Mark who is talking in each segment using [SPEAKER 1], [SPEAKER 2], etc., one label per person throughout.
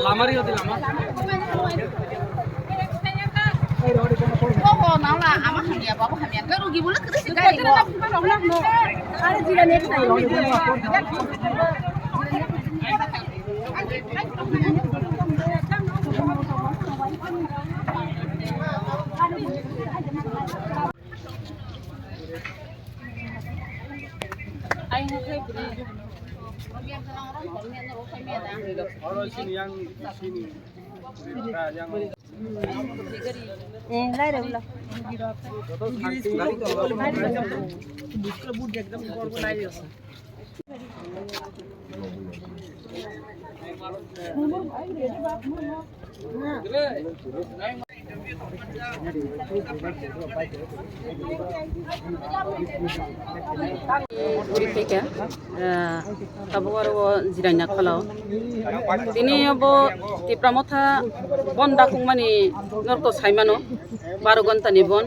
[SPEAKER 1] Lamari hote lama. Jiranya kalau ini abo di pramotha bonda kungmani norto saimano baru gonta ni bon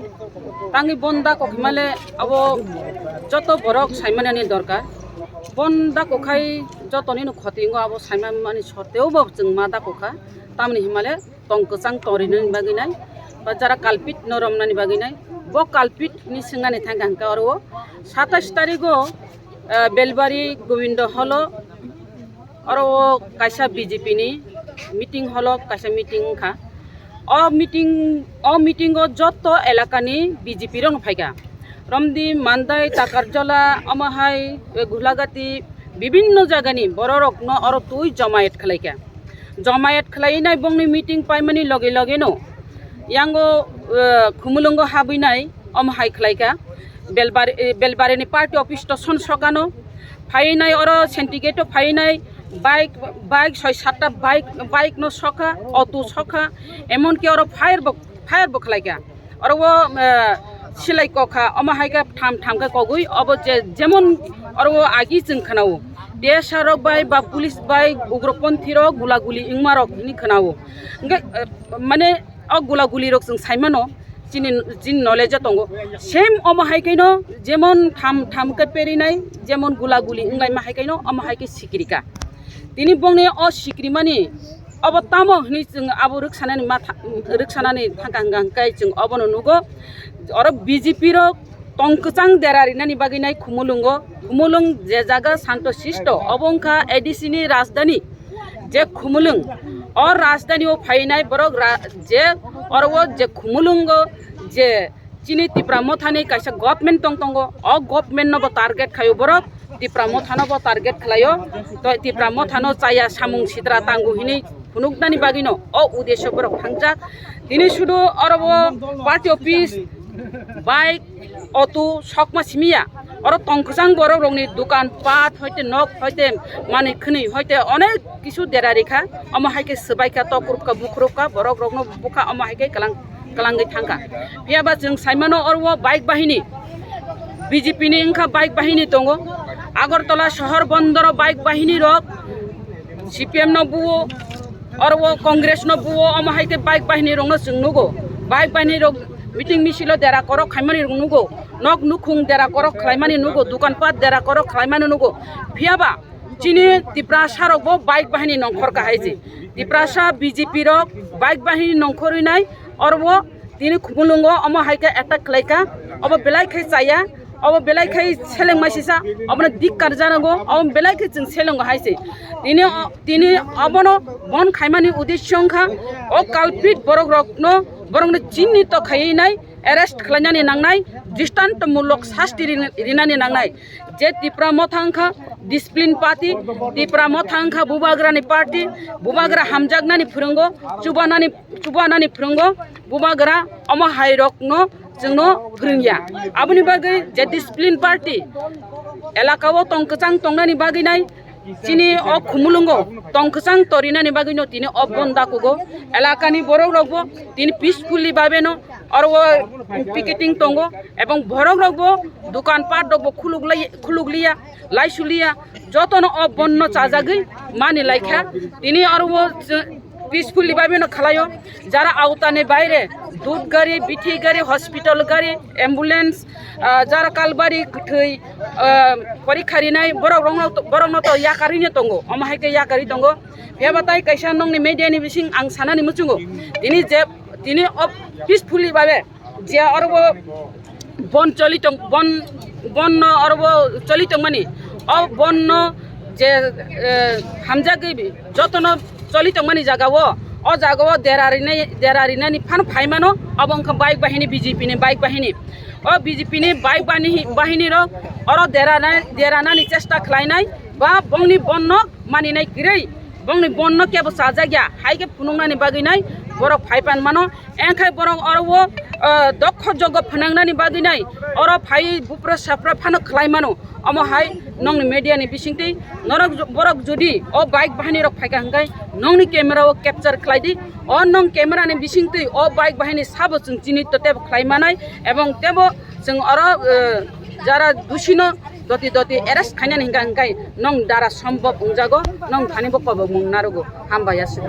[SPEAKER 1] tangi bonda ko himale abo joto borok saimani dorkar bonda ko khai joto ni khotingo abo saimani choteo bo jeng mada ko kha tamni himale tongkasang torini baginai bajara kalpit noromnani baginai bo kalpit ni singani thangangka oro 27 তারিখো Belbari Govinda হলো আর কাইসা BJP নি meeting হলো কাইসা meeting খা meeting যত এলাকানি BJP রং ফাইগা রমদি মান্দাই তাকারজলা আমাহাই গুলাগাতি বিভিন্ন জায়গানি বড় রকম আর তুই জমায়েত খালাইনাই বংনি মিটিং পাইমানি লগে লগে no Yango খুমুলঙ্গ হাবিনাই আমাহাই খালাইকা Belbari party office तो सन सगानो फाइनाय और सेंटिगेट फाइनाय बाइक 6-7टा बाइक नो सखा ऑटो सखा एमन के और फायर बखलाइका और वो सिलाई कखा अमाहाइका थाम का कगुई अब जेमन और वो आगी जों खोनाओ देशारक बाय बा पुलिस बाय उग्रपन्थी रक गुलागुली इंमारक नि खोनाओ माने अ गुलागुली रक जों साइमानो जिन नलेज दंगो सेम अमाहाइकैनो जेमन थाम के पेरिनाय जेमन गुलागुली इंगाय माहाइकैनो अमाहाइकै सिक्रिका दिनै बंने अ सिक्रिमानि अब तामो नि जों आबो रक्षानानि थांगांगांकाय जों अबनो नुगो और बीजेपी रो तंकचां देरारिनानि बागिनाय खुमुलुं जे जागा शांतशिष्ट अबंखा एडिसिनि राजधानी जे खुमुलुं और राजधानी ओ फाइनाय बरक जे और वो जे खुमुलुंगो जे चिनी तिप्रा मोथानी काइसा गवर्नमेंट तंगो अ गवर्नमेंट नो टारगेट खायो बरक तिप्रा मोथानो बो टारगेट खलायो तो तिप्रा मोथानो चाया सामुं सिद्रा तांगु हिनि फुनुगनानि बागिनो अ उद्देश्य बरक थांजा दिनै सुदु और वो पार्टी ऑफिस बाइक ऑटो सकमा सिमिया और तंकजां बरक रंगनि दुकान पाट हयते नक हयते माने खनि हयते अनेक किसु देरारिखा अमाहाइके सबाइका तकुरका बुखरुका बरक रंगनो बुखा अमाहाइके कलांगै थांगा बियाबा जों साइमानो और वो बाइक बाहिनी बीजेपी नि इंखा बाइक बाहिनी दंगो आगरतला शहर बन्दर बाइक बाहिनी रक सीपीएम न बुओ और वो कांग्रेस न बुओ अमाहाइके बाइक बाहिनी रंगनो जों नुगो बाइक बाहिनी रक মিটিং মিছিল দেরা করক খাইমানি নুগো নক নুখুং দেরা করক খাইমানি নুগো দোকানপাট দেরা করক খাইমানি নুগো ফিয়াবা চিনি তিপ্রাসা রকবো বাইক বাহিনী নংখর কাহাইছে তিপ্রাসা বিজেপি রক বাইক বাহিনী নংখরি নাই অরবো তিনি খুমুলুঙ্গ অম হাইকা একটা ক্লাইকা অব বেলাই খাই চাইয়া অব বেলাই খাই সেলেং মাইসিসা অবনে দিক্কার জানাগো অব বেলাই খাই जों সেলেং হাইছে তিনি অবনো বন খাইমানি উদ্দেশ্যংখা ও কালপিট বরক রকনো বরংनो चिन्हित खायै नाय एरेस्ट खालायनानै नांनाय दृष्टान्तमूलक शास्ति रिनानै नांनाय जे तिप्रा मथांखा डिसिप्लिन पार्टी तिप्रा मथांखा बुबाग्रानि पार्टी बुबाग्रा हामजागनानि फोरोंगो चुबानानि फोरोंगो बुबाग्रा अम हाइरकनो जोंनो फोरोंगिया आबुनि बागै जे डिसिप्लिन पार्टी एलाकाव तंकचां तंनानि बागै नाय चिनी अ खुमुलुंगो तंकचां तरिनानि बागैनो तिनि अ बन्दाकुगो एलाकानि बरक रगबो तिनि पिसफुली बाबेनो अरबो पिकेटिं तंगो एवं बरक रगबो दुकानपाट रगबो खुलुगलिया लाइसुलिया जतनो अ बन्न चाजागै मानि लाइखा तिनि अरबो पिसफुली बाबेनो खालायो जारा आवतानि बायरे दूध गाड़ी बिथि गाड़ी हस्पिटल गाड़ी एम्बुलेंस जारा कालबारी गथै परिखारिनाय बरंनो तो याकारिनो दंगो अमाहायके याकारि दंगो बेबाथाय कैसा नंनि मीडियानि बिसिं आं सानानि मुचुंगो दिनै पिसफुली बाबे जे अरबो बन चलितं बन अरबो चलितं मानि अ बन जे हामजागै जतनो चलितं मानि जागावो अ जागाव देरारिनानि फान फाइमानो अब अंख बाइक बाहिनी बीजेपी नि बाइक बाहिनी अ बीजेपी नि बाइक बाहिनी र अर देरानानि चेष्टा खालायनाय बा बंनि बन्न मानिनाय गिरै बंनि बन्न केबो साजागिया हाइके फुनुंनानि बागैनाय बरक फाइपान मानो एंखाय बरक अरवो दक्ष जग फनांनानि बागैनाय अर फाइ बुप्रा साफ्रा फानो खालायमानो अम हाय नंनि मीडियानि बिसिंथि नरक बरक जुदि अ बाइक बाहिनी रक फाइका हंगाय नंनि कैमराव कैप्चर खालायदि अ नं कैमरानि बिसिंथि अ बाइक बाहिनी साबो जों चिनित तेब खालायमानाय एवं तेबो जों अर जारा दुसिनो दति एरेस्ट खायनानि हंगाय नं दारा सम्भव उंजागो नं थानिबो पबो मुंनारगो हामबायासो